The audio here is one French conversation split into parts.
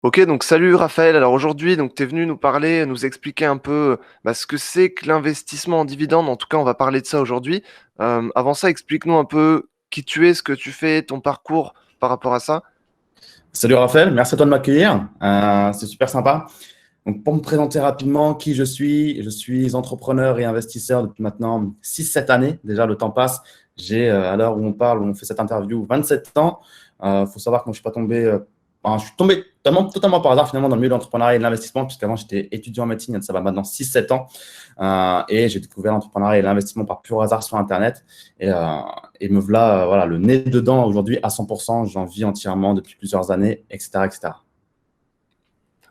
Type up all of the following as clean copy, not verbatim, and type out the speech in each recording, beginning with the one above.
Ok, donc salut Raphaël. Alors aujourd'hui, donc tu es venu nous parler, nous expliquer un peu ce que c'est que l'investissement en dividende. En tout cas, on va parler de ça aujourd'hui. Avant ça, explique-nous un peu qui tu es, ce que tu fais, ton parcours par rapport à ça. Salut Raphaël, merci à toi de m'accueillir. C'est super sympa. Donc, pour me présenter rapidement qui je suis entrepreneur et investisseur depuis maintenant 6 7 années. Déjà, le temps passe. J'ai, à l'heure où on parle, où on fait cette interview, 27 ans. Il faut savoir que moi, je suis pas tombé, je suis tombé totalement par hasard finalement dans le milieu de l'entrepreneuriat et de l'investissement, puisqu'avant, j'étais étudiant en médecine, ça va maintenant 6 7 ans. Et j'ai découvert l'entrepreneuriat et l'investissement par pur hasard sur Internet. Et, euh, et me voilà, voilà, le nez dedans aujourd'hui à 100%. J'en vis entièrement depuis plusieurs années, etc., etc.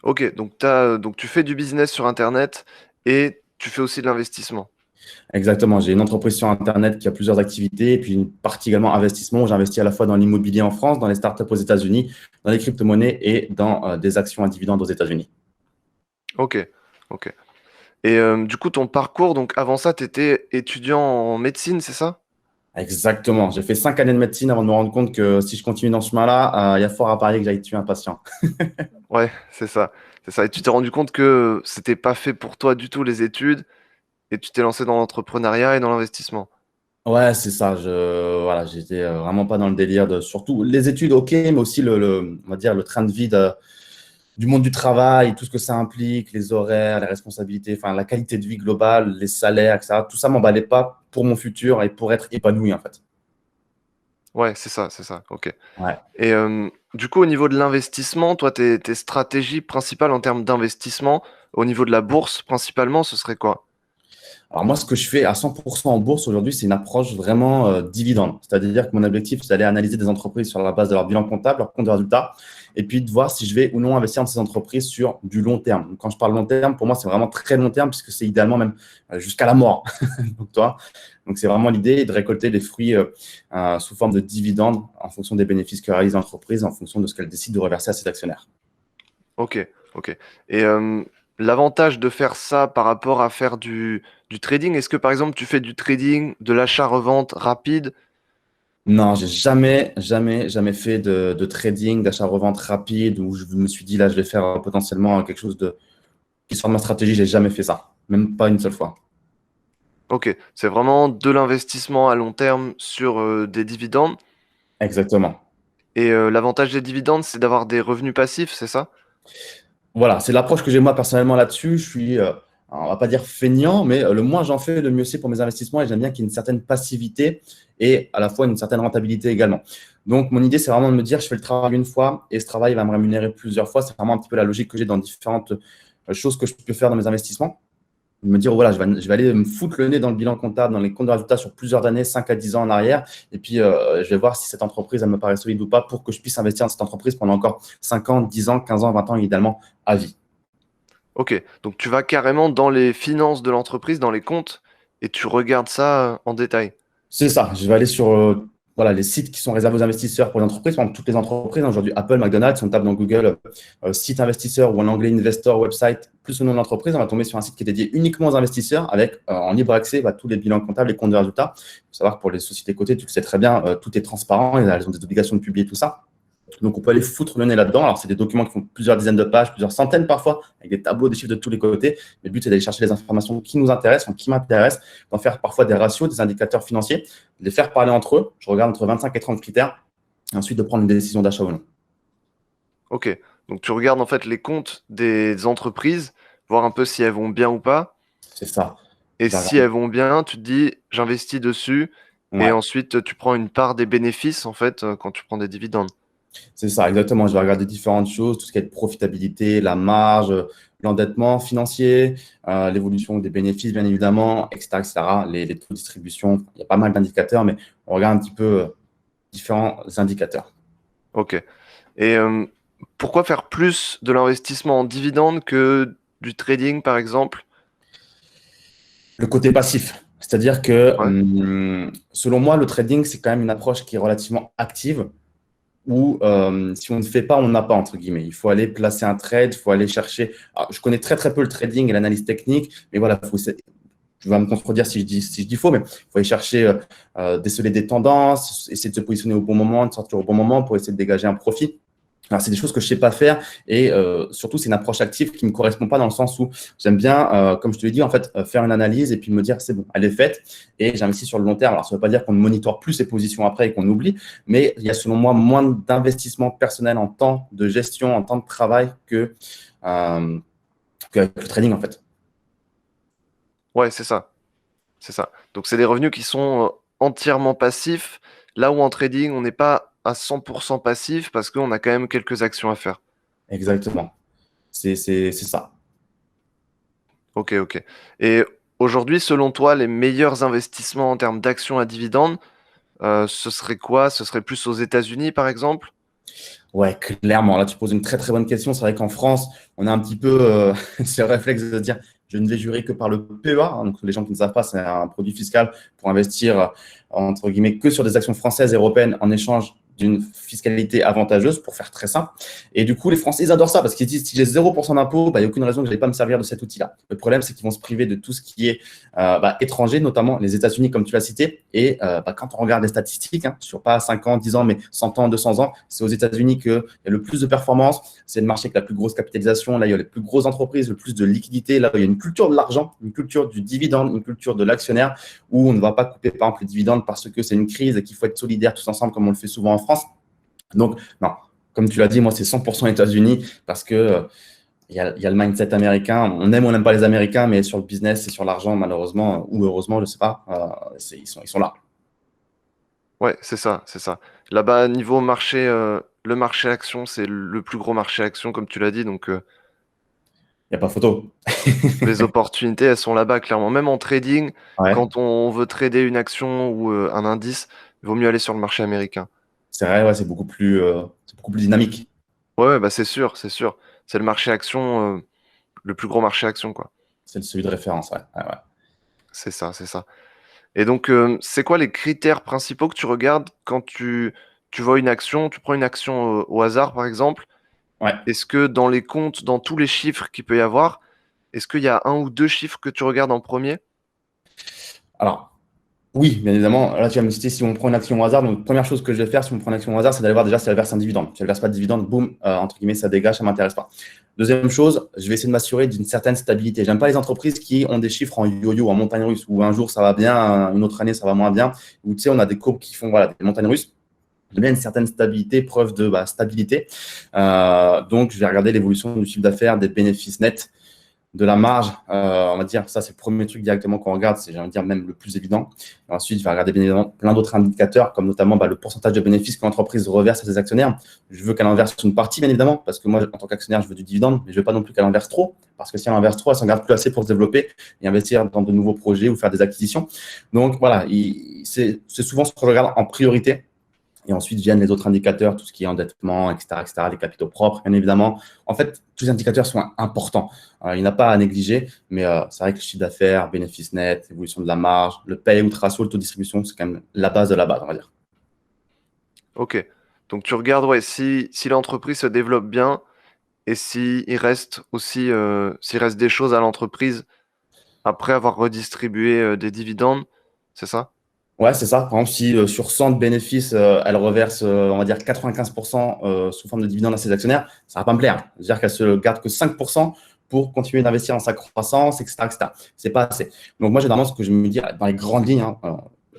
Ok, donc, donc tu fais du business sur Internet et tu fais aussi de l'investissement. Exactement. J'ai une entreprise sur Internet qui a plusieurs activités et puis une partie également investissement où j'investis à la fois dans l'immobilier en France, dans les startups aux États-Unis, dans les crypto-monnaies et dans des actions à dividendes aux États-Unis. Ok, ok. Et du coup, ton parcours, donc avant ça, tu étais étudiant en médecine, c'est ça? Exactement. J'ai fait 5 années de médecine avant de me rendre compte que si je continue dans ce chemin-là, il y a fort à parier que j'aille tuer un patient. Ouais, c'est ça. C'est ça. Et tu t'es rendu compte que c'était pas fait pour toi du tout les études et tu t'es lancé dans l'entrepreneuriat et dans l'investissement. Ouais, c'est ça. Voilà, j'étais vraiment pas dans le délire de surtout les études, ok, mais aussi on va dire le train de vie du monde du travail, tout ce que ça implique, les horaires, les responsabilités, enfin la qualité de vie globale, les salaires, etc. Tout ça m'emballait pas pour mon futur et pour être épanoui en fait. Ouais, c'est ça, c'est ça. Ok. Ouais. Et du coup, au niveau de l'investissement, toi, tes stratégies principales en termes d'investissement, au niveau de la bourse principalement, ce serait quoi? Alors moi, ce que je fais à 100% en bourse aujourd'hui, c'est une approche vraiment dividende. C'est-à-dire que mon objectif, c'est d'aller analyser des entreprises sur la base de leur bilan comptable, leur compte de résultat, et puis de voir si je vais ou non investir dans ces entreprises sur du long terme. Donc, quand je parle long terme, pour moi, c'est vraiment très long terme, puisque c'est idéalement même jusqu'à la mort. Donc, toi, donc c'est vraiment l'idée de récolter des fruits sous forme de dividendes en fonction des bénéfices que réalise l'entreprise, en fonction de ce qu'elle décide de reverser à ses actionnaires. Ok, ok. Et l'avantage de faire ça par rapport à faire du trading, est-ce que par exemple tu fais du trading, de l'achat-revente rapide? Non, j'ai jamais, jamais, jamais fait de trading, d'achat-revente rapide où je me suis dit là, je vais faire potentiellement quelque chose qui sort de ma stratégie. J'ai jamais fait ça, même pas une seule fois. Ok, c'est vraiment de l'investissement à long terme sur des dividendes. Exactement. Et l'avantage des dividendes, c'est d'avoir des revenus passifs, c'est ça? Voilà, c'est l'approche que j'ai moi personnellement là-dessus. Je suis, on va pas dire feignant, mais le moins j'en fais, le mieux c'est pour mes investissements et j'aime bien qu'il y ait une certaine passivité et à la fois une certaine rentabilité également. Donc, mon idée, c'est vraiment de me dire, je fais le travail une fois et ce travail va me rémunérer plusieurs fois. C'est vraiment un petit peu la logique que j'ai dans différentes choses que je peux faire dans mes investissements. Me dire, voilà, je vais aller me foutre le nez dans le bilan comptable, dans les comptes de résultats sur plusieurs années, 5 à 10 ans en arrière. Et puis, je vais voir si cette entreprise, elle me paraît solide ou pas pour que je puisse investir dans cette entreprise pendant encore 5 ans, 10 ans, 15 ans, 20 ans, idéalement, à vie. Ok, donc tu vas carrément dans les finances de l'entreprise, dans les comptes, et tu regardes ça en détail. C'est ça. Je vais aller sur voilà, les sites qui sont réservés aux investisseurs pour les entreprises. Par exemple, toutes les entreprises, hein, aujourd'hui, Apple, McDonald's, si on tape dans Google site investisseur ou en anglais investor website, plus le nom de l'entreprise, on va tomber sur un site qui est dédié uniquement aux investisseurs avec en libre accès tous les bilans comptables, les comptes de résultats. Il faut savoir que pour les sociétés cotées, tu le sais très bien, tout est transparent. Elles ont des obligations de publier tout ça. Donc, on peut aller foutre le nez là-dedans. Alors, c'est des documents qui font plusieurs dizaines de pages, plusieurs centaines parfois, avec des tableaux, des chiffres de tous les côtés. Le but, c'est d'aller chercher les informations qui nous intéressent, enfin, qui m'intéressent, d'en faire parfois des ratios, des indicateurs financiers, de les faire parler entre eux. Je regarde entre 25 et 30 critères, et ensuite de prendre une décision d'achat ou non. Ok, donc tu regardes en fait les comptes des entreprises, voir un peu si elles vont bien ou pas, C'est ça. et Je vais si regarder. elles vont bien, tu te dis j'investis dessus, et Ouais. ensuite tu prends une part des bénéfices en fait quand tu prends des dividendes. C'est ça, exactement. Je vais regarder différentes choses, tout ce qui est profitabilité, la marge, l'endettement financier, l'évolution des bénéfices, bien évidemment, etc., etc., les taux de distribution. Il y a pas mal d'indicateurs, mais on regarde un petit peu différents indicateurs. Ok, et pourquoi faire plus de l'investissement en dividendes que du trading par exemple? Le côté passif, c'est-à-dire que Ouais. selon moi, le trading, c'est quand même une approche qui est relativement active où si on ne fait pas, on n'a pas, entre guillemets. Il faut aller placer un trade, il faut aller chercher. Alors, je connais très très peu le trading et l'analyse technique, mais voilà, tu vas me contredire si je dis faux, mais il faut aller chercher, déceler des tendances, essayer de se positionner au bon moment, de sortir au bon moment pour essayer de dégager un profit. Alors, c'est des choses que je ne sais pas faire et surtout, c'est une approche active qui ne me correspond pas dans le sens où j'aime bien, comme je te l'ai dit, en fait, faire une analyse et puis me dire, c'est bon, elle est faite et j'investis sur le long terme. Alors, ça ne veut pas dire qu'on ne monitore plus ses positions après et qu'on oublie, mais il y a selon moi moins d'investissement personnel en temps de gestion, en temps de travail euh, qu'avec le trading, en fait. Ouais, c'est ça. C'est ça. Donc, c'est des revenus qui sont entièrement passifs, là où en trading, on n'est pas à 100% passif parce qu'on a quand même quelques actions à faire. Exactement. C'est ça. Ok, ok. Et aujourd'hui, selon toi, les meilleurs investissements en termes d'actions à dividendes, ce serait quoi? Ce serait plus aux États-Unis, par exemple? Ouais, clairement. Là, tu poses une très, très bonne question. C'est vrai qu'en France, on a un petit peu ce réflexe de dire je ne vais jurer que par le PEA. Donc, les gens qui ne savent pas, c'est un produit fiscal pour investir, entre guillemets, que sur des actions françaises et européennes en échange d'une fiscalité avantageuse, pour faire très simple. Et du coup, les Français, ils adorent ça parce qu'ils disent si j'ai 0% d'impôt, bah, il n'y a aucune raison que je n'aille pas me servir de cet outil-là. Le problème, c'est qu'ils vont se priver de tout ce qui est étranger, notamment les États-Unis, comme tu l'as cité. Et quand on regarde les statistiques, sur pas 5 ans, 10 ans, mais 100 ans, 200 ans, c'est aux États-Unis qu'il y a le plus de performance. C'est le marché avec la plus grosse capitalisation. Là, il y a les plus grosses entreprises, le plus de liquidité. Là, il y a une culture de l'argent, une culture du dividende, une culture de l'actionnaire où on ne va pas couper, par exemple, les dividendes parce que c'est une crise et qu'il faut être solidaire tous ensemble, comme on le fait souvent en France. Donc, non, comme tu l'as dit, moi, c'est 100% États-Unis parce que il y a le mindset américain. On aime ou on n'aime pas les Américains, mais sur le business et sur l'argent, malheureusement, ou heureusement, je ne sais pas, ils sont là. Ouais, c'est ça, c'est ça. Là-bas, niveau marché, le marché action, c'est le plus gros marché action, comme tu l'as dit. Donc, Il n'y a pas photo. les opportunités, elles sont là-bas, clairement. Même en trading, Ouais, quand on veut trader une action ou un indice, il vaut mieux aller sur le marché américain. c'est vrai, ouais, c'est beaucoup plus dynamique. Ouais, ouais, bah c'est sûr, c'est sûr. C'est le marché action, le plus gros marché action, quoi. C'est celui de référence, ouais. Ouais, ouais. C'est ça, c'est ça. Et donc, c'est quoi les critères principaux que tu regardes quand tu vois une action, tu prends une action au hasard, par exemple? Ouais. Est-ce que dans les comptes, dans tous les chiffres qu'il peut y avoir, est-ce qu'il y a un ou deux chiffres que tu regardes en premier? Alors, oui, bien évidemment. Là, tu vas me citer si on prend une action au hasard. Donc, première chose que je vais faire si on prend une action au hasard, c'est d'aller voir déjà si elle verse un dividende. Si elle ne verse pas de dividende, boum, entre guillemets, ça dégage, ça ne m'intéresse pas. Deuxième chose, je vais essayer de m'assurer d'une certaine stabilité. J'aime pas les entreprises qui ont des chiffres en yo-yo, en montagne russe, où un jour ça va bien, une autre année ça va moins bien, où tu sais, on a des courbes qui font voilà, des montagnes russes. J'aime bien une certaine stabilité, preuve de stabilité. Donc, je vais regarder l'évolution du chiffre d'affaires, des bénéfices nets, de la marge, on va dire, ça c'est le premier truc directement qu'on regarde, c'est, j'ai envie de dire, même le plus évident. Et ensuite, je vais regarder bien évidemment plein d'autres indicateurs, comme notamment le pourcentage de bénéfices que l'entreprise reverse à ses actionnaires. Je veux qu'elle en verse une partie, bien évidemment, parce que moi, en tant qu'actionnaire, je veux du dividende, mais je ne veux pas non plus qu'elle en verse trop, parce que si elle en verse trop, elle s'en garde plus assez pour se développer et investir dans de nouveaux projets ou faire des acquisitions. Donc voilà, c'est souvent ce que je regarde en priorité. Et ensuite viennent les autres indicateurs, tout ce qui est endettement, etc., les capitaux propres, bien évidemment. En fait, tous les indicateurs sont importants. Il n'y en a pas à négliger, mais c'est vrai que le chiffre d'affaires, bénéfice net, évolution de la marge, le payout ratio, le taux de distribution, c'est quand même la base de la base, on va dire. Ok. Donc tu regardes, ouais, si l'entreprise se développe bien et s'il reste aussi, s'il reste des choses à l'entreprise après avoir redistribué des dividendes, c'est ça? Ouais, c'est ça. Par exemple, si sur 100 de bénéfices, elle reverse, on va dire, 95% sous forme de dividendes à ses actionnaires, ça ne va pas me plaire. C'est-à-dire qu'elle se garde que 5% pour continuer d'investir dans sa croissance, etc., etc. C'est pas assez. Donc, moi, généralement, ce que je me dis dans les grandes lignes,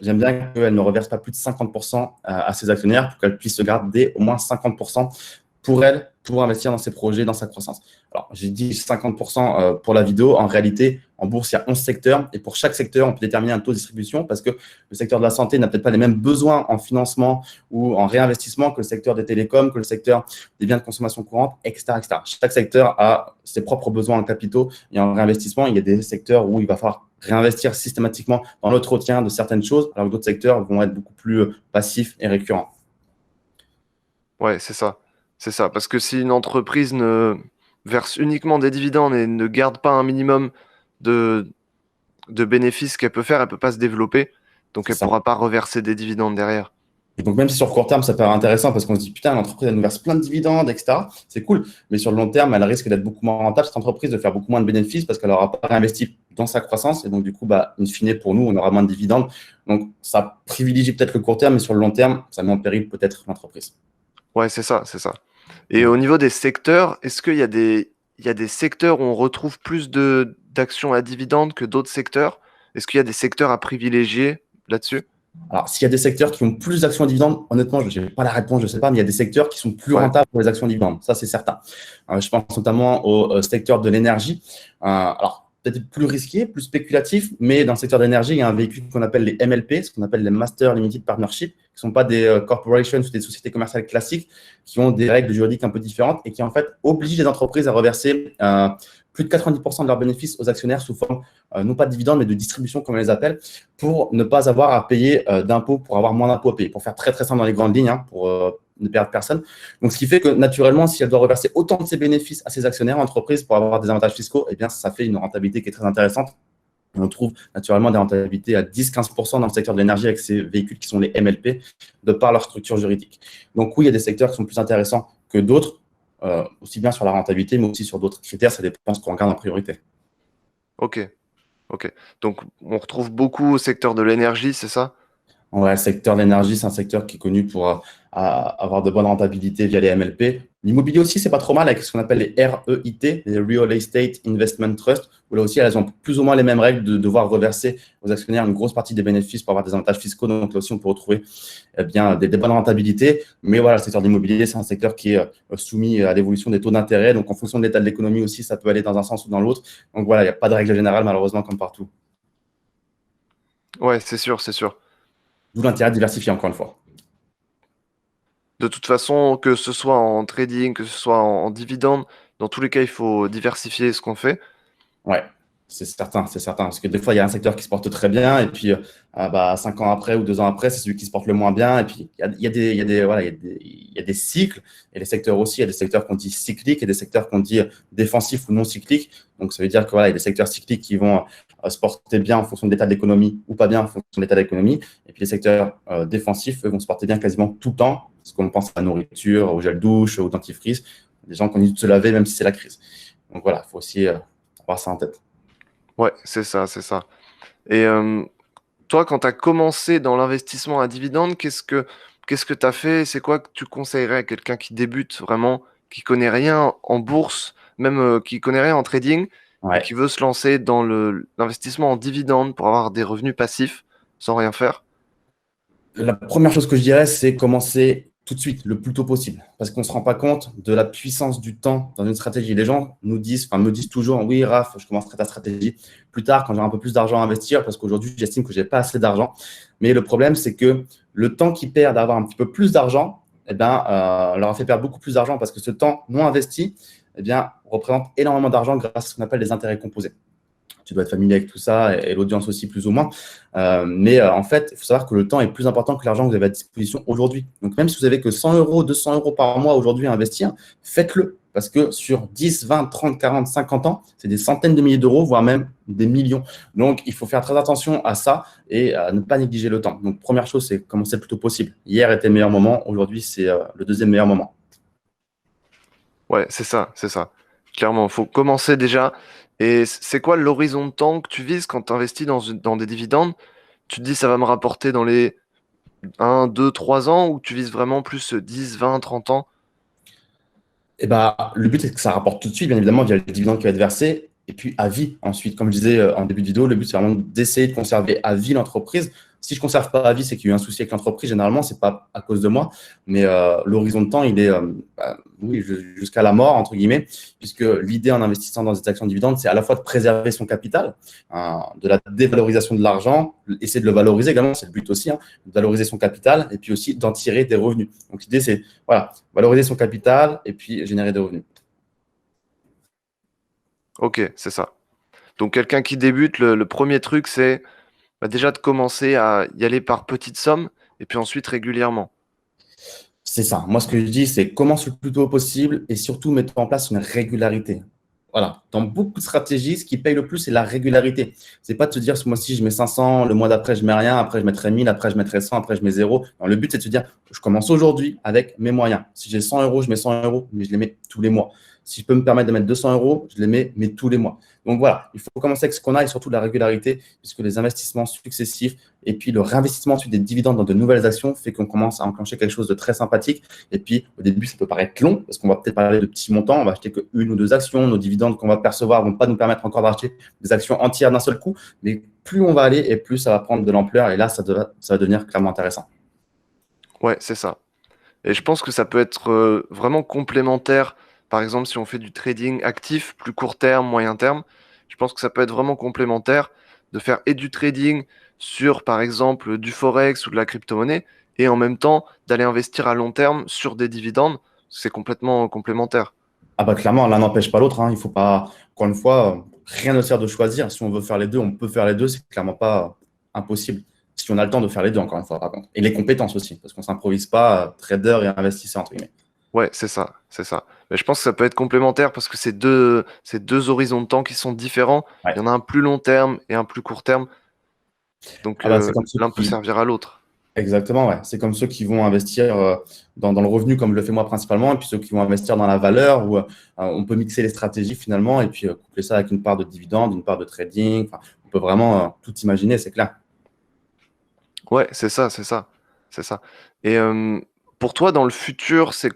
j'aime bien qu'elle ne reverse pas plus de 50% à ses actionnaires pour qu'elle puisse se garder au moins 50% pour elle, pour investir dans ses projets, dans sa croissance. Alors, j'ai dit 50% pour la vidéo. En réalité, en bourse, il y a 11 secteurs. Et pour chaque secteur, on peut déterminer un taux de distribution parce que le secteur de la santé n'a peut-être pas les mêmes besoins en financement ou en réinvestissement que le secteur des télécoms, que le secteur des biens de consommation courante, etc., etc. Chaque secteur a ses propres besoins en capitaux et en réinvestissement. Il y a des secteurs où il va falloir réinvestir systématiquement dans l'entretien de certaines choses, alors que d'autres secteurs vont être beaucoup plus passifs et récurrents. Ouais, c'est ça. C'est ça. Parce que si une entreprise ne verse uniquement des dividendes et ne garde pas un minimum de, de bénéfices qu'elle peut faire, elle peut pas se développer. Donc C'est elle ça. pourra pas reverser des dividendes derrière. Et donc, même si sur court terme, ça paraît intéressant parce qu'on se dit, putain, l'entreprise, elle nous verse plein de dividendes, etc. C'est cool. Mais sur le long terme, elle risque d'être beaucoup moins rentable, cette entreprise, de faire beaucoup moins de bénéfices parce qu'elle n'aura pas réinvesti dans sa croissance. Et donc, du coup, in fine, pour nous, on aura moins de dividendes. Donc, ça privilégie peut-être le court terme, mais sur le long terme, ça met en péril peut-être l'entreprise. Ouais, c'est ça, c'est ça. Et au niveau des secteurs, est-ce qu'il y a il y a des secteurs où on retrouve plus d'actions à dividendes que d'autres secteurs? Est-ce qu'il y a des secteurs à privilégier là-dessus? Alors, s'il y a des secteurs qui ont plus d'actions à dividendes, honnêtement, je n'ai pas la réponse, je ne sais pas, mais il y a des secteurs qui sont plus Ouais, rentables pour les actions à dividendes. Ça, c'est certain. Je pense notamment au secteur de l'énergie. Alors, peut-être plus risqué, plus spéculatif, mais dans le secteur de l'énergie, il y a un véhicule qu'on appelle les MLP, ce qu'on appelle les Master Limited Partnership, qui ne sont pas des corporations ou des sociétés commerciales classiques, qui ont des règles juridiques un peu différentes et qui, en fait, obligent les entreprises à reverser plus de 90% de leurs bénéfices aux actionnaires sous forme, non pas de dividendes, mais de distribution, comme on les appelle, pour ne pas avoir à payer d'impôts, pour avoir moins d'impôts à payer, pour faire très très simple dans les grandes lignes, hein, pour ne perdre personne. Donc, ce qui fait que naturellement, si elle doit reverser autant de ses bénéfices à ses actionnaires, l'entreprise, pour avoir des avantages fiscaux, eh bien, ça fait une rentabilité qui est très intéressante. On trouve naturellement des rentabilités à 10-15% dans le secteur de l'énergie avec ces véhicules qui sont les MLP, de par leur structure juridique. Donc oui, il y a des secteurs qui sont plus intéressants que d'autres, aussi bien sur la rentabilité, mais aussi sur d'autres critères. Ça dépend de ce qu'on regarde en priorité. ok, ok. Donc on retrouve beaucoup au secteur de l'énergie, c'est ça? Ouais, le secteur de l'énergie, c'est un secteur qui est connu pour avoir de bonnes rentabilités via les MLP. L'immobilier aussi, c'est pas trop mal avec ce qu'on appelle les REIT, les Real Estate Investment Trust, où là aussi, elles ont plus ou moins les mêmes règles de devoir reverser aux actionnaires une grosse partie des bénéfices pour avoir des avantages fiscaux. Donc là aussi, on peut retrouver bien des bonnes rentabilités. Mais voilà, le secteur de l'immobilier, c'est un secteur qui est soumis à l'évolution des taux d'intérêt. Donc en fonction de l'état de l'économie aussi, ça peut aller dans un sens ou dans l'autre. Donc voilà, il n'y a pas de règle générale, malheureusement, comme partout. Ouais, c'est sûr, c'est sûr. D'où l'intérêt de diversifier, encore une fois. De toute façon, que ce soit en trading, que ce soit en dividende, dans tous les cas, il faut diversifier ce qu'on fait. Ouais, c'est certain, c'est certain. Parce que des fois, il y a un secteur qui se porte très bien, et puis 5 ans après ou 2 ans après, c'est celui qui se porte le moins bien. Et puis, voilà, il y a des cycles, et les secteurs aussi, il y a des secteurs qu'on dit cycliques et des secteurs qu'on dit défensifs ou non cycliques. Donc, ça veut dire que voilà, il y a des secteurs cycliques qui vont se porter bien en fonction de l'état de l'économie ou pas bien en fonction de l'état de l'économie. Et puis, les secteurs défensifs, eux, vont se porter bien quasiment tout le temps, parce qu'on pense à la nourriture, au gel douche, au dentifrice, des gens qui ont envie de se laver même si c'est la crise. Donc, voilà, il faut aussi avoir ça en tête. Ouais, c'est ça, c'est ça. Et toi, quand tu as commencé dans l'investissement à dividende, qu'est-ce que tu as fait? C'est quoi que tu conseillerais à quelqu'un qui débute vraiment, qui connaît rien en bourse, même qui connaît rien en trading, et Ouais. qui veut se lancer dans l'investissement en dividende pour avoir des revenus passifs sans rien faire? La première chose que je dirais, c'est commencer tout de suite, le plus tôt possible, parce qu'on ne se rend pas compte de la puissance du temps dans une stratégie. Les gens nous disent, enfin me disent toujours, oui, Raph, je commencerai ta stratégie plus tard quand j'aurai un peu plus d'argent à investir, parce qu'aujourd'hui, j'estime que je n'ai pas assez d'argent. Mais le problème, c'est que le temps qu'ils perdent à avoir un petit peu plus d'argent, eh ben, leur a fait perdre beaucoup plus d'argent, parce que ce temps non investi, eh bien, représente énormément d'argent grâce à ce qu'on appelle les intérêts composés. Tu dois être familier avec tout ça et l'audience aussi plus ou moins. Mais en fait, il faut savoir que le temps est plus important que l'argent que vous avez à disposition aujourd'hui. Donc même si vous avez que 100 euros, 200 euros par mois aujourd'hui à investir, faites-le. Parce que sur 10, 20, 30, 40, 50 ans, c'est des centaines de milliers d'euros, voire même des millions. Donc, il faut faire très attention à ça et à ne pas négliger le temps. Donc, première chose, c'est commencer le plus tôt possible. Hier était le meilleur moment, aujourd'hui, c'est le deuxième meilleur moment. Ouais, c'est ça, c'est ça. Clairement, il faut commencer déjà. Et c'est quoi l'horizon de temps que tu vises quand tu investis dans des dividendes? Tu te dis ça va me rapporter dans les 1, 2, 3 ans ou tu vises vraiment plus 10, 20, 30 ans? Et le but, c'est que ça rapporte tout de suite, bien évidemment, via le dividende qui va être versé, et puis à vie ensuite. Comme je disais en début de vidéo, le but, c'est vraiment d'essayer de conserver à vie l'entreprise. Si je ne conserve pas à vie, c'est qu'il y a eu un souci avec l'entreprise. Généralement, ce n'est pas à cause de moi, mais l'horizon de temps, il est oui, jusqu'à la mort, entre guillemets, puisque l'idée en investissant dans des actions dividendes, c'est à la fois de préserver son capital, de la dévalorisation de l'argent, essayer de le valoriser également, c'est le but aussi, hein, de valoriser son capital, et puis aussi d'en tirer des revenus. Donc l'idée, c'est voilà, valoriser son capital et puis générer des revenus. Ok, c'est ça. Donc quelqu'un qui débute, le premier truc, c'est déjà de commencer à y aller par petites sommes et puis ensuite régulièrement. C'est ça. Moi, ce que je dis, c'est commence le plus tôt possible et surtout mets en place une régularité. Voilà. Dans beaucoup de stratégies, ce qui paye le plus, c'est la régularité. C'est pas de se dire ce mois-ci, je mets 500, le mois d'après, je mets rien, après, je mettrai 1000, après, je mettrai 100, après, je mets 0. Non, le but, c'est de se dire, je commence aujourd'hui avec mes moyens. Si j'ai 100 euros, je mets 100 euros, mais je les mets tous les mois. Si je peux me permettre de mettre 200 euros, je les mets, mais tous les mois. Donc voilà, il faut commencer avec ce qu'on a et surtout de la régularité, puisque les investissements successifs et puis le réinvestissement ensuite des dividendes dans de nouvelles actions fait qu'on commence à enclencher quelque chose de très sympathique. Et puis au début, ça peut paraître long, parce qu'on va peut-être parler de petits montants, on va acheter qu'une ou deux actions, nos dividendes qu'on va percevoir ne vont pas nous permettre encore d'acheter des actions entières d'un seul coup, mais plus on va aller et plus ça va prendre de l'ampleur, et là, ça va devenir clairement intéressant. Ouais, c'est ça. Et je pense que ça peut être vraiment complémentaire. Par exemple, si on fait du trading actif, plus court terme, moyen terme, je pense que ça peut être vraiment complémentaire de faire et du trading sur, par exemple, du forex ou de la crypto-monnaie, et en même temps d'aller investir à long terme sur des dividendes. C'est complètement complémentaire. Ah bah clairement, l'un n'empêche pas l'autre, hein. Il faut pas, encore une fois, rien ne sert de choisir. Si on veut faire les deux, on peut faire les deux. C'est clairement pas impossible. Si on a le temps de faire les deux, encore une fois, par contre. Et les compétences aussi, parce qu'on s'improvise pas trader et investisseur, entre guillemets. Ouais, c'est ça, c'est ça. Mais je pense que ça peut être complémentaire parce que c'est deux horizons de temps qui sont différents. Il y Ouais. en a un plus long terme et un plus court terme. Donc Ah bah, c'est comme ceux l'un peut qui, servir à l'autre. exactement, ouais. C'est comme ceux qui vont investir dans le revenu, comme je le fais moi principalement, et puis ceux qui vont investir dans la valeur, où on peut mixer les stratégies finalement, et puis coupler ça avec une part de dividende, une part de trading. Enfin, on peut vraiment tout imaginer, c'est clair. Ouais, c'est ça, c'est ça, c'est ça. Et pour toi, dans le futur, ce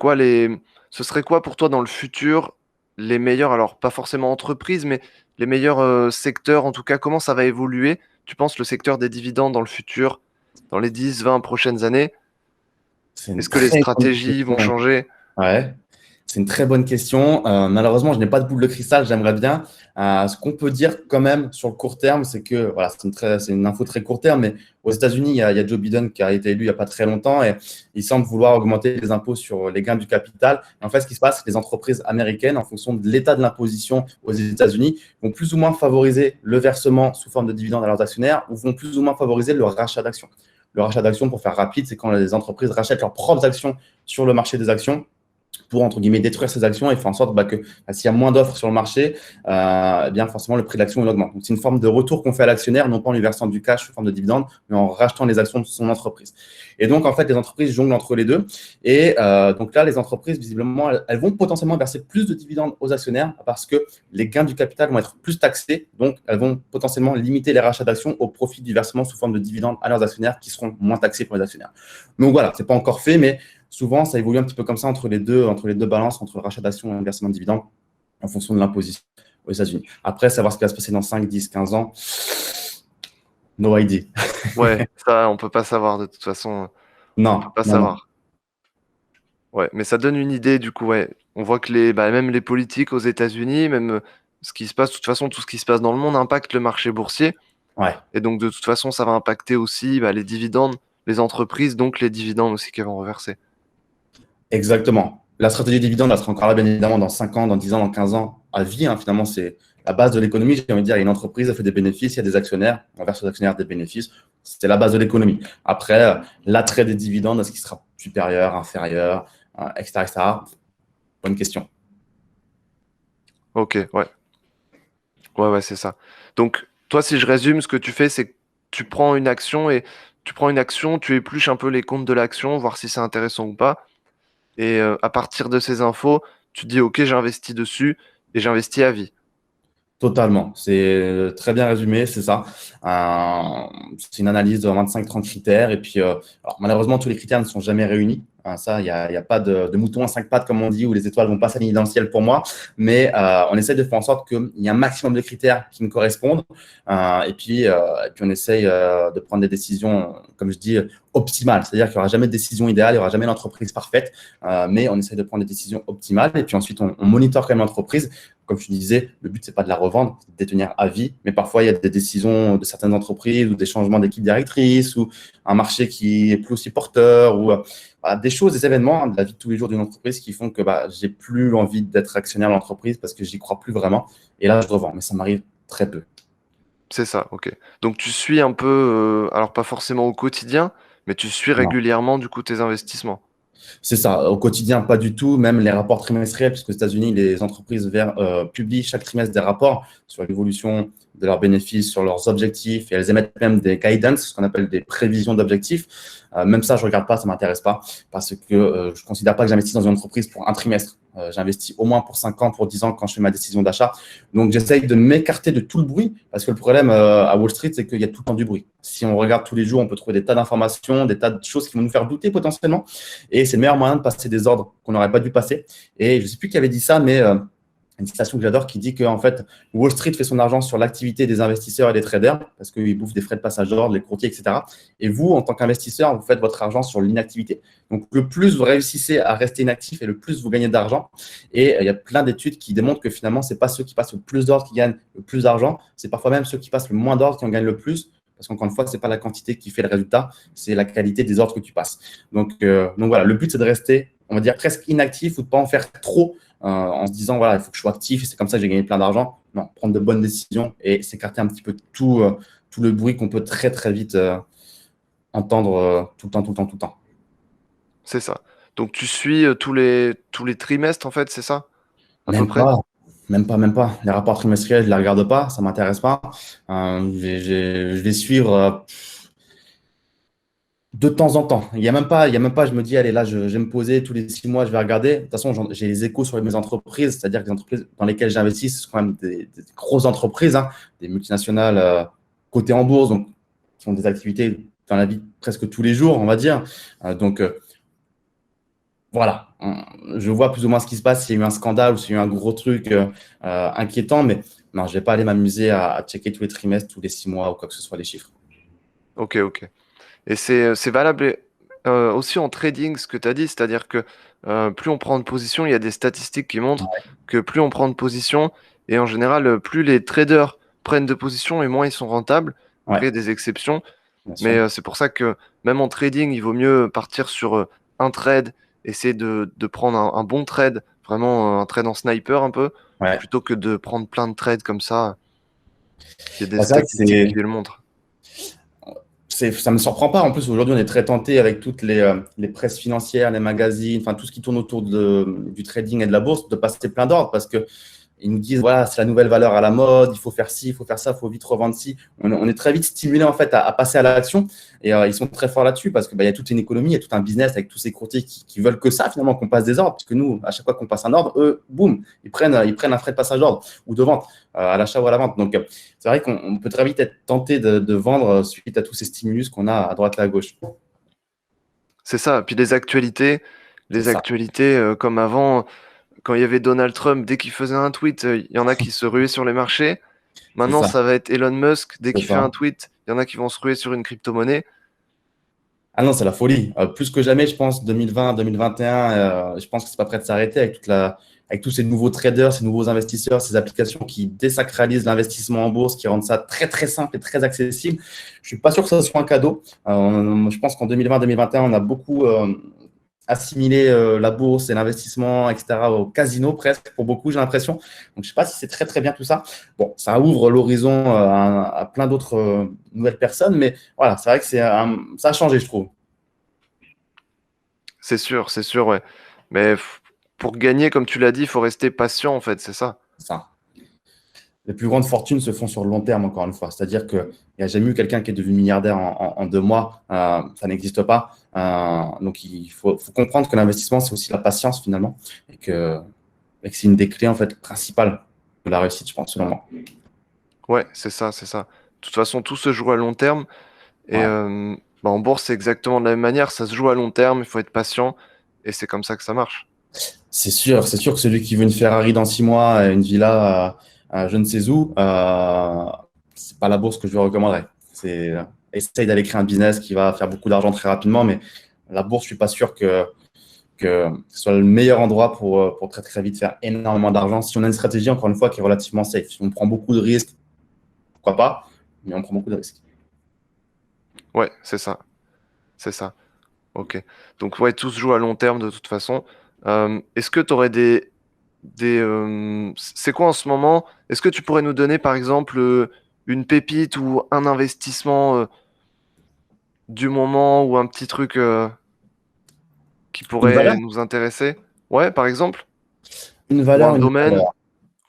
serait quoi pour toi dans le futur les meilleurs, alors pas forcément entreprises, mais les meilleurs secteurs, en tout cas, comment ça va évoluer? Tu penses le secteur des dividendes dans le futur, dans les 10, 20 prochaines années? C'est une Est-ce que les très bonne stratégies vont question. changer? Ouais, c'est une très bonne question. Malheureusement, je n'ai pas de boule de cristal, j'aimerais bien. Ce qu'on peut dire quand même sur le court terme, c'est que, voilà, c'est une info très court terme, mais aux États-Unis, il y a Joe Biden qui a été élu il n'y a pas très longtemps et il semble vouloir augmenter les impôts sur les gains du capital. Et en fait, ce qui se passe, c'est que les entreprises américaines, en fonction de l'état de l'imposition aux États-Unis, vont plus ou moins favoriser le versement sous forme de dividendes à leurs actionnaires ou vont plus ou moins favoriser le rachat d'actions. Le rachat d'actions, pour faire rapide, c'est quand les entreprises rachètent leurs propres actions sur le marché des actions pour, entre guillemets, détruire ces actions et faire en sorte que s'il y a moins d'offres sur le marché, eh bien forcément, le prix de l'action augmente. Donc, c'est une forme de retour qu'on fait à l'actionnaire, non pas en lui versant du cash sous forme de dividende, mais en rachetant les actions de son entreprise. Et donc, en fait, les entreprises jonglent entre les deux. Et donc là, les entreprises, visiblement, elles vont potentiellement verser plus de dividendes aux actionnaires parce que les gains du capital vont être plus taxés. Donc, elles vont potentiellement limiter les rachats d'actions au profit du versement sous forme de dividendes à leurs actionnaires qui seront moins taxés pour les actionnaires. Donc voilà, ce n'est pas encore fait, mais souvent, ça évolue un petit peu comme ça entre les deux balances, entre le rachat d'actions et le versement de dividendes, en fonction de l'imposition aux États-Unis. Après, savoir ce qui va se passer dans 5, 10, 15 ans, no idea. Ouais, ça, on peut pas savoir de toute façon. On peut Non, pas non, non. savoir. Ouais, mais ça donne une idée du coup, ouais. On voit que même les politiques aux États-Unis, même ce qui se passe, de toute façon, tout ce qui se passe dans le monde impacte le marché boursier. Ouais, Et donc, de toute façon, ça va impacter aussi les dividendes, les entreprises, donc les dividendes aussi qu'elles vont reverser. exactement. La stratégie dividende, elle sera encore là, bien évidemment, dans 5 ans, dans 10 ans, dans 15 ans, à vie. Hein. Finalement, c'est la base de l'économie. J'ai envie de dire, il y a une entreprise, elle fait des bénéfices, il y a des actionnaires, on verse aux actionnaires des bénéfices. C'est la base de l'économie. Après, l'attrait des dividendes, est-ce qu'il sera supérieur, inférieur, etc., etc. Bonne question. Ok, ouais. Ouais, ouais, c'est ça. Donc, toi, si je résume, ce que tu fais, c'est que tu prends une action, tu épluches un peu les comptes de l'action, voir si c'est intéressant ou pas. Et à partir de ces infos, tu dis, OK, j'investis dessus et j'investis à vie. Totalement. C'est très bien résumé, c'est ça. C'est une analyse de 25-30 critères. Et puis, alors, malheureusement, tous les critères ne sont jamais réunis. Ça, il y a pas de mouton à 5 pattes, comme on dit, où les étoiles vont pas s'aligner dans le ciel pour moi. Mais on essaie de faire en sorte qu'il y ait un maximum de critères qui me correspondent. Et puis on essaye de prendre des décisions, comme je dis, optimales. C'est-à-dire qu'il n'y aura jamais de décision idéale, il n'y aura jamais d'entreprise parfaite. Mais on essaie de prendre des décisions optimales. Et puis ensuite, on monitore quand même l'entreprise. Comme je te disais, le but, c'est pas de la revendre, c'est de détenir à vie. Mais parfois, il y a des décisions de certaines entreprises ou des changements d'équipe directrice ou un marché qui est plus aussi porteur ou voilà, des choses, des événements de la vie de tous les jours d'une entreprise qui font que j'ai plus envie d'être actionnaire de l'entreprise parce que j'y crois plus vraiment. Et là, je revends. Mais ça m'arrive très peu. C'est ça, OK. Donc, tu suis un peu, alors pas forcément au quotidien, mais tu suis Non. régulièrement, du coup, tes investissements. C'est ça, au quotidien, pas du tout. Même les rapports trimestriels, puisque aux États-Unis, les entreprises publient chaque trimestre des rapports sur l'évolution de leurs bénéfices, sur leurs objectifs, et elles émettent même des guidance, ce qu'on appelle des prévisions d'objectifs. Même ça, je ne regarde pas, ça ne m'intéresse pas, parce que je ne considère pas que j'investis dans une entreprise pour un trimestre. J'investis au moins pour 5 ans, pour 10 ans quand je fais ma décision d'achat. Donc, j'essaye de m'écarter de tout le bruit parce que le problème à Wall Street, c'est qu'il y a tout le temps du bruit. Si on regarde tous les jours, on peut trouver des tas d'informations, des tas de choses qui vont nous faire douter potentiellement. Et c'est le meilleur moyen de passer des ordres qu'on n'aurait pas dû passer. Et je ne sais plus qui avait dit ça, mais une citation que j'adore qui dit que en fait, Wall Street fait son argent sur l'activité des investisseurs et des traders parce qu'ils bouffent des frais de passage d'ordre, les courtiers, etc. Et vous, en tant qu'investisseur, vous faites votre argent sur l'inactivité. Donc, le plus vous réussissez à rester inactif et le plus vous gagnez d'argent. Et il y a plein d'études qui démontrent que finalement, ce n'est pas ceux qui passent le plus d'ordre qui gagnent le plus d'argent, c'est parfois même ceux qui passent le moins d'ordre qui en gagnent le plus. Parce qu'encore une fois, ce n'est pas la quantité qui fait le résultat, c'est la qualité des ordres que tu passes. Donc voilà, le but, c'est de rester, on va dire, presque inactif ou de ne pas en faire trop en se disant, voilà, il faut que je sois actif et c'est comme ça que j'ai gagné plein d'argent. Non, prendre de bonnes décisions et s'écarter un petit peu de tout le bruit qu'on peut très, très vite entendre tout le temps, tout le temps, tout le temps. C'est ça. Donc tu suis tous les trimestres, en fait, c'est ça? À peu Même près? pas, même pas. Les rapports trimestriels, je ne les regarde pas, ça ne m'intéresse pas. Je vais suivre de temps en temps. Il y a même pas, je me dis, allez, là, je vais me poser tous les 6 mois, je vais regarder. De toute façon, j'ai les échos sur mes entreprises, c'est-à-dire que les entreprises dans lesquelles j'investis, ce sont quand même des grosses entreprises, hein, des multinationales cotées en bourse, donc qui ont des activités dans la vie presque tous les jours, on va dire. Donc, voilà, je vois plus ou moins ce qui se passe, s'il y a eu un scandale ou s'il y a eu un gros truc inquiétant, mais non, je ne vais pas aller m'amuser à checker tous les trimestres, tous les 6 mois ou quoi que ce soit les chiffres. Ok, ok. Et c'est valable aussi en trading, ce que tu as dit, c'est-à-dire que plus on prend de position, il y a des statistiques qui montrent que plus on prend de position, et en général, plus les traders prennent de position et moins ils sont rentables. Après, il y Ouais, a des exceptions, bien mais sûr. c'est pour ça que même en trading, il vaut mieux partir sur un trade, essayer de prendre un bon trade, vraiment un trade en sniper un peu, Ouais. plutôt que de prendre plein de trades comme ça. Il y a des Bah, c'est vrai que statistiques qui le montrent. ça ne me surprend pas. En plus, aujourd'hui, on est très tenté avec toutes les presses financières, les magazines, enfin tout ce qui tourne autour du trading et de la bourse, de passer plein d'ordres parce que ils nous disent, voilà, c'est la nouvelle valeur à la mode, il faut faire ci, il faut faire ça, il faut vite revendre ci. On est très vite stimulé en fait à passer à l'action et ils sont très forts là-dessus parce qu'il y a toute une économie, il y a tout un business avec tous ces courtiers qui veulent que ça finalement, qu'on passe des ordres. Parce que nous, à chaque fois qu'on passe un ordre, eux, boum, ils prennent un frais de passage d'ordre ou de vente à l'achat ou à la vente. Donc, c'est vrai qu'on peut très vite être tenté de vendre suite à tous ces stimulus qu'on a à droite et à gauche. C'est ça. Puis C'est les ça, actualités comme avant. Quand il y avait Donald Trump, dès qu'il faisait un tweet, il y en a qui se ruaient sur les marchés. c'est Maintenant, ça, ça va être Elon Musk, dès c'est qu'il fait un ça. tweet, il y en a qui vont se ruer sur une crypto-monnaie. Ah non, c'est la folie. Plus que jamais, je pense, 2020, 2021, je pense que c'est pas prêt de s'arrêter avec tous ces nouveaux traders, ces nouveaux investisseurs, ces applications qui désacralisent l'investissement en bourse, qui rendent ça très, très simple et très accessible. Je suis pas sûr que ça soit un cadeau. Je pense qu'en 2020, 2021, on a beaucoup assimilé la bourse et l'investissement, etc., au casino presque, pour beaucoup, j'ai l'impression. Donc, je sais pas si c'est très, très bien tout ça. Bon, ça ouvre l'horizon à plein d'autres nouvelles personnes, mais voilà, c'est vrai que ça a changé, je trouve. C'est sûr, ouais. Mais pour gagner, comme tu l'as dit, il faut rester patient, en fait, c'est ça. C'est ça. Les plus grandes fortunes se font sur le long terme, encore une fois. C'est-à-dire qu'il n'y a jamais eu quelqu'un qui est devenu milliardaire en 2 mois. Ça n'existe pas. Donc, il faut comprendre que l'investissement, c'est aussi la patience, finalement. Et que c'est une des clés, en fait, principales de la réussite, je pense, selon moi. Ouais, c'est ça, c'est ça. De toute façon, tout se joue à long terme. Et Ouais. bah, en bourse, c'est exactement de la même manière. Ça se joue à long terme, il faut être patient. Et c'est comme ça que ça marche. C'est sûr que celui qui veut une Ferrari dans 6 mois, une villa je ne sais où, c'est pas la bourse que je lui recommanderais. Essaye d'aller créer un business qui va faire beaucoup d'argent très rapidement, mais la bourse, je suis pas sûr que ce soit le meilleur endroit pour très très vite faire énormément d'argent. Si on a une stratégie, encore une fois, qui est relativement safe, si on prend beaucoup de risques, pourquoi pas, mais on prend beaucoup de risques. Ouais, c'est ça. C'est ça. Ok. Donc, ouais, tout se joue à long terme de toute façon. Est-ce que tu aurais c'est quoi en ce moment? Est-ce que tu pourrais nous donner, par exemple, une pépite ou un investissement du moment ou un petit truc qui Une valeur? pourrait nous intéresser? Ouais, par exemple. Une Ou un valeur, une domaine, valeur.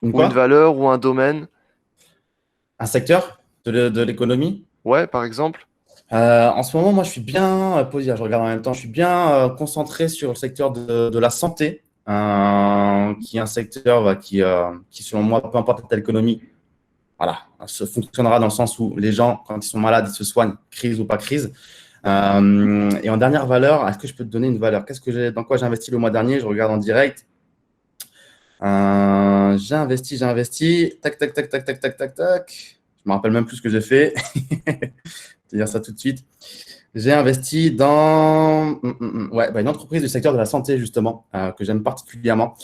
Une ou une quoi? valeur, ou un domaine. Un secteur de l'économie? Ouais, par exemple. En ce moment, moi, je suis bien, je regarde en même temps, je suis bien concentré sur le secteur de la santé. qui est un secteur qui, selon moi, peu importe l'état économique, voilà, ça fonctionnera dans le sens où les gens, quand ils sont malades, ils se soignent, crise ou pas crise. Et en dernière valeur, est-ce que je peux te donner une valeur? Dans quoi j'ai investi le mois dernier? Je regarde en direct. J'ai investi. Tac, tac, tac, tac, tac, tac, tac, tac. Je me rappelle même plus ce que j'ai fait. Je vais te dire ça tout de suite. J'ai investi dans ouais, une entreprise du secteur de la santé, justement, que j'aime particulièrement,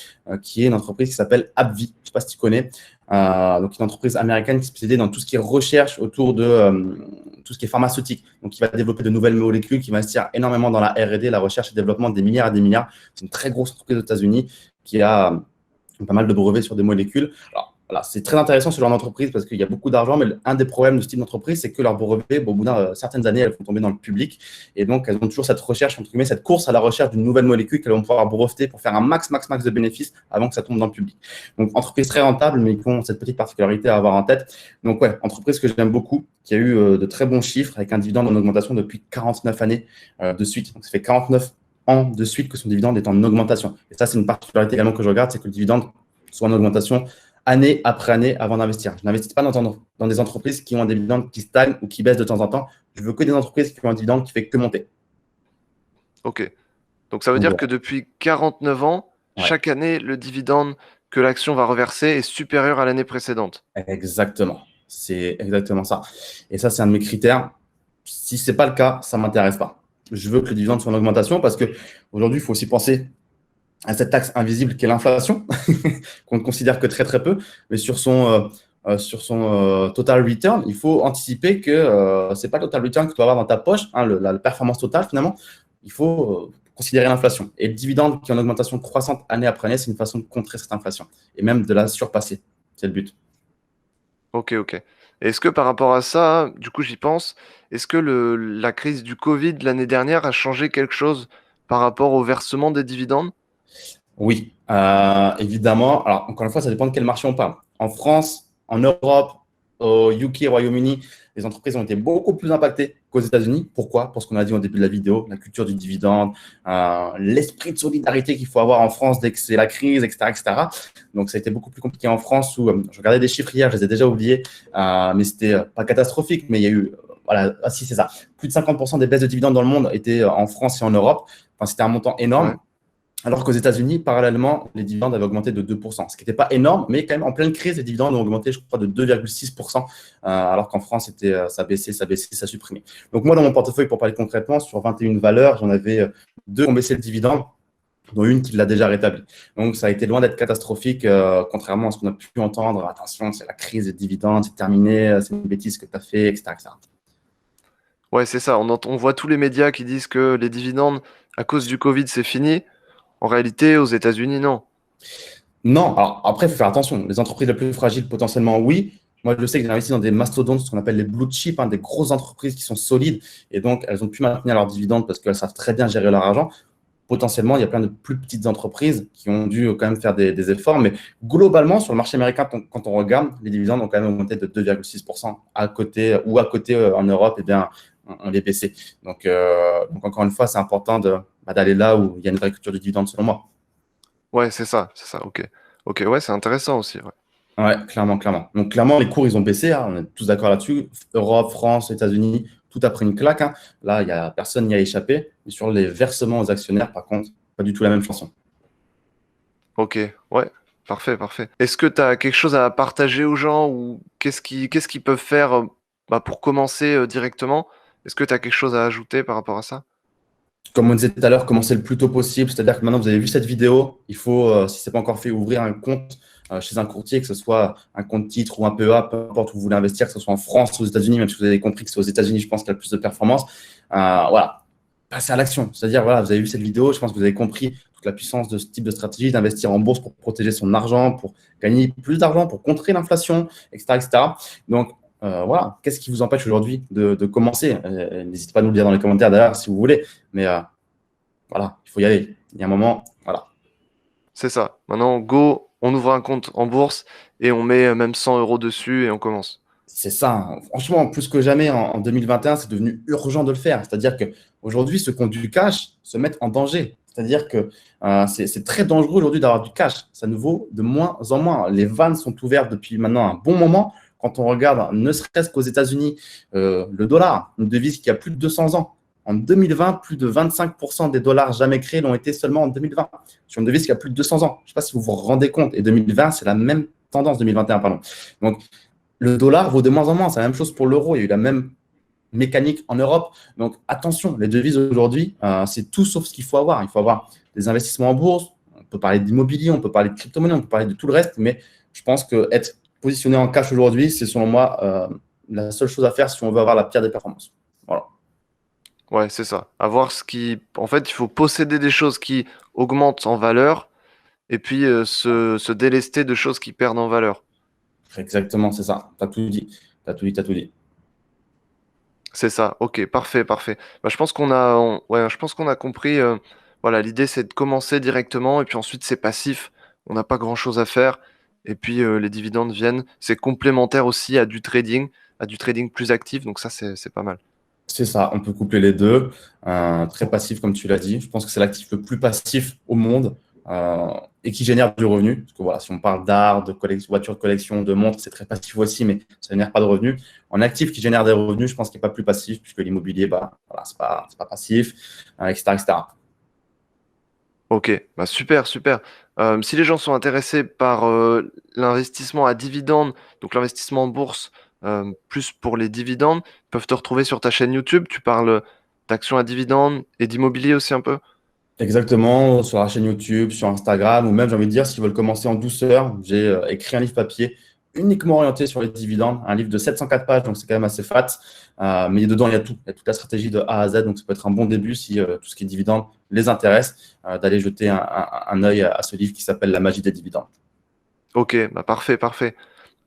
qui est une entreprise qui s'appelle AbbVie. Je ne sais pas si tu connais. Donc, une entreprise américaine qui est spécialisée dans tout ce qui est recherche autour de tout ce qui est pharmaceutique. Donc, qui va développer de nouvelles molécules, qui va investir énormément dans la R&D, la recherche et développement, des milliards et des milliards. C'est une très grosse entreprise aux États-Unis qui a pas mal de brevets sur des molécules. Alors, voilà, c'est très intéressant ce genre d'entreprise parce qu'il y a beaucoup d'argent, mais un des problèmes de ce type d'entreprise, c'est que leurs brevets, au bout de certaines années, elles vont tomber dans le public. Et donc, elles ont toujours cette recherche, entre guillemets, cette course à la recherche d'une nouvelle molécule qu'elles vont pouvoir breveter pour faire un max de bénéfices avant que ça tombe dans le public. Donc, entreprise très rentable, mais qui ont cette petite particularité à avoir en tête. Donc, ouais, entreprise que j'aime beaucoup, qui a eu de très bons chiffres avec un dividende en augmentation depuis 49 années de suite. Donc, ça fait 49 ans de suite que son dividende est en augmentation. Et ça, c'est une particularité également que je regarde, c'est que le dividende soit en augmentation année après année avant d'investir. Je n'investis pas dans des entreprises qui ont un dividende qui stagne ou qui baisse de temps en temps. Je veux que des entreprises qui ont un dividende qui fait que monter. Ok. Donc ça veut Donc, dire voilà. que depuis 49 ans, Ouais, chaque année, le dividende que l'action va reverser est supérieur à l'année précédente. exactement. C'est exactement ça. Et ça, c'est un de mes critères. Si ce n'est pas le cas, ça ne m'intéresse pas. Je veux que le dividende soit en augmentation parce qu'aujourd'hui, il faut aussi penser à cette taxe invisible qu'est l'inflation, qu'on ne considère que très très peu, mais sur son total return, il faut anticiper que ce n'est pas le total return que tu vas avoir dans ta poche, hein, la performance totale finalement, il faut considérer l'inflation. Et le dividende qui est en augmentation croissante année après année, c'est une façon de contrer cette inflation et même de la surpasser. C'est le but. Ok, ok. Est-ce que par rapport à ça, du coup j'y pense, est-ce que la crise du Covid l'année dernière a changé quelque chose par rapport au versement des dividendes? Oui, évidemment. Alors, encore une fois, ça dépend de quel marché on parle. En France, en Europe, au UK, au Royaume-Uni, les entreprises ont été beaucoup plus impactées qu'aux États-Unis. Pourquoi? Pour ce qu'on a dit au début de la vidéo, la culture du dividende, l'esprit de solidarité qu'il faut avoir en France dès que c'est la crise, etc., etc. Donc, ça a été beaucoup plus compliqué en France où je regardais des chiffres hier, je les ai déjà oubliés, mais c'était pas catastrophique, mais il y a eu, voilà, ah, si c'est ça, plus de 50% des baisses de dividendes dans le monde étaient en France et en Europe. Enfin, c'était un montant Ouais. énorme. Alors qu'aux États-Unis, parallèlement, les dividendes avaient augmenté de 2%, ce qui n'était pas énorme, mais quand même en pleine crise, les dividendes ont augmenté, je crois, de 2,6%, alors qu'en France, ça baissait, ça supprimait. Donc moi, dans mon portefeuille, pour parler concrètement, sur 21 valeurs, j'en avais deux qui ont baissé le dividende, dont une qui l'a déjà rétabli. Donc ça a été loin d'être catastrophique, contrairement à ce qu'on a pu entendre. Attention, c'est la crise des dividendes, c'est terminé, c'est une bêtise que tu as fait, etc., etc. Ouais, c'est ça. On voit tous les médias qui disent que les dividendes, à cause du Covid, c'est fini. En réalité, aux États-Unis, non. Non, alors après, il faut faire attention. Les entreprises les plus fragiles, potentiellement, oui. Moi, je sais que j'ai investi dans des mastodontes, ce qu'on appelle les blue chips, hein, des grosses entreprises qui sont solides. Et donc, elles ont pu maintenir leurs dividendes parce qu'elles savent très bien gérer leur argent. Potentiellement, il y a plein de plus petites entreprises qui ont dû quand même faire des efforts. Mais globalement, sur le marché américain, quand on regarde, les dividendes ont quand même augmenté de 2,6% à côté, ou à côté en Europe, eh bien, on les baissait. Donc, encore une fois, c'est important d'aller là où il y a une vraie culture du dividende, selon moi. Ouais, c'est ça, c'est ça. Ok. Ok, ouais, c'est intéressant aussi. Ouais. Ouais, clairement, clairement. Donc, clairement, les cours, ils ont baissé, hein, on est tous d'accord là-dessus. Europe, France, États-Unis, tout a pris une claque, hein. Là, il y a personne n'y a échappé. Mais sur les versements aux actionnaires, par contre, pas du tout la même chanson. Ok, ouais, parfait, parfait. Est-ce que tu as quelque chose à partager aux gens ou qu'est-ce qu'ils peuvent faire bah, pour commencer directement? Est-ce que tu as quelque chose à ajouter par rapport à ça? Comme on disait tout à l'heure, commencer le plus tôt possible. C'est-à-dire que maintenant, vous avez vu cette vidéo, il faut, si ce n'est pas encore fait, ouvrir un compte chez un courtier, que ce soit un compte titre ou un PEA, peu importe où vous voulez investir, que ce soit en France ou aux États-Unis, même si vous avez compris que c'est aux États-Unis, je pense qu'il y a le plus de performance. Voilà, passez à l'action. C'est-à-dire, voilà, vous avez vu cette vidéo, je pense que vous avez compris toute la puissance de ce type de stratégie, d'investir en bourse pour protéger son argent, pour gagner plus d'argent, pour contrer l'inflation, etc., etc. Donc, voilà, qu'est-ce qui vous empêche aujourd'hui de commencer? N'hésitez pas à nous le dire dans les commentaires d'ailleurs si vous voulez, mais voilà, il faut y aller. Il y a un moment, voilà. C'est ça. Maintenant, go, on ouvre un compte en bourse et on met même 100 euros dessus et on commence. C'est ça, hein. Franchement, plus que jamais en 2021, c'est devenu urgent de le faire. C'est-à-dire qu'aujourd'hui, ceux qui ont du cash se mettent en danger. C'est-à-dire que c'est très dangereux aujourd'hui d'avoir du cash. Ça nous vaut de moins en moins. Les vannes sont ouvertes depuis maintenant un bon moment. Quand on regarde, ne serait-ce qu'aux États-Unis, le dollar, une devise qui a plus de 200 ans. En 2020, plus de 25% des dollars jamais créés l'ont été seulement en 2020, sur une devise qui a plus de 200 ans. Je ne sais pas si vous vous rendez compte. Et 2020, c'est la même tendance, 2021, pardon. Donc, le dollar vaut de moins en moins. C'est la même chose pour l'euro. Il y a eu la même mécanique en Europe. Donc, attention, les devises aujourd'hui, c'est tout sauf ce qu'il faut avoir. Il faut avoir des investissements en bourse. On peut parler d'immobilier, on peut parler de crypto-monnaie, on peut parler de tout le reste. Mais je pense qu'être positionné en cash aujourd'hui, c'est selon moi la seule chose à faire si on veut avoir la pire des performances. Voilà. Ouais, c'est ça. Avoir ce qui. En fait, il faut posséder des choses qui augmentent en valeur et puis se délester de choses qui perdent en valeur. Exactement, c'est ça. Tu as tout dit. Tu as tout dit, tu as tout dit. C'est ça. Ok, parfait, parfait. Bah, je pense ouais, je pense qu'on a compris. Voilà, l'idée c'est de commencer directement et puis ensuite c'est passif. On n'a pas grand-chose à faire. Et puis les dividendes viennent. C'est complémentaire aussi à du trading plus actif. Donc ça, c'est pas mal. C'est ça, on peut coupler les deux. Très passif, comme tu l'as dit. Je pense que c'est l'actif le plus passif au monde et qui génère du revenu. Parce que voilà, si on parle d'art, de voitures de collection, de montres, c'est très passif aussi, mais ça ne génère pas de revenus. En actif qui génère des revenus, je pense qu'il n'est pas plus passif, puisque l'immobilier, bah, voilà, c'est pas passif, etc., etc. Ok, bah super, super. Si les gens sont intéressés par l'investissement à dividendes, donc l'investissement en bourse, plus pour les dividendes, ils peuvent te retrouver sur ta chaîne YouTube. Tu parles d'actions à dividendes et d'immobilier aussi un peu. Exactement, sur la chaîne YouTube, sur Instagram, ou même, j'ai envie de dire, s'ils veulent commencer en douceur, j'ai écrit un livre papier uniquement orienté sur les dividendes, un livre de 704 pages, donc c'est quand même assez fat. Mais dedans, il y a tout, il y a toute la stratégie de A à Z, donc ça peut être un bon début si tout ce qui est dividendes les intéresse, d'aller jeter un œil à ce livre qui s'appelle La magie des dividendes. Ok, bah parfait, parfait.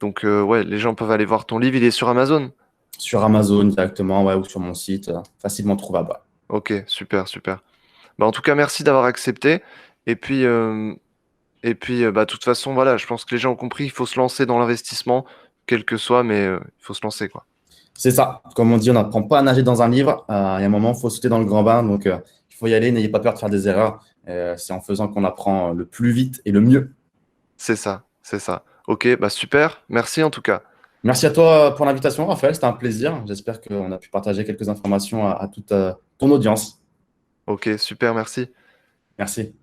Donc ouais, les gens peuvent aller voir ton livre, il est sur Amazon. Sur Amazon directement, ouais, ou sur mon site, facilement trouvable. Ouais. Ok, super, super. Bah en tout cas, merci d'avoir accepté. Et puis, bah de toute façon, voilà, je pense que les gens ont compris, il faut se lancer dans l'investissement, quel que soit, mais il faut se lancer, quoi. C'est ça, comme on dit, on n'apprend pas à nager dans un livre. Il y a un moment, il faut sauter dans le grand bain, donc il faut y aller, n'ayez pas peur de faire des erreurs. C'est en faisant qu'on apprend le plus vite et le mieux. C'est ça, c'est ça. Ok, bah super, merci en tout cas. Merci à toi pour l'invitation, Raphaël. C'était un plaisir. J'espère qu'on a pu partager quelques informations à toute ton audience. Ok, super, merci. Merci.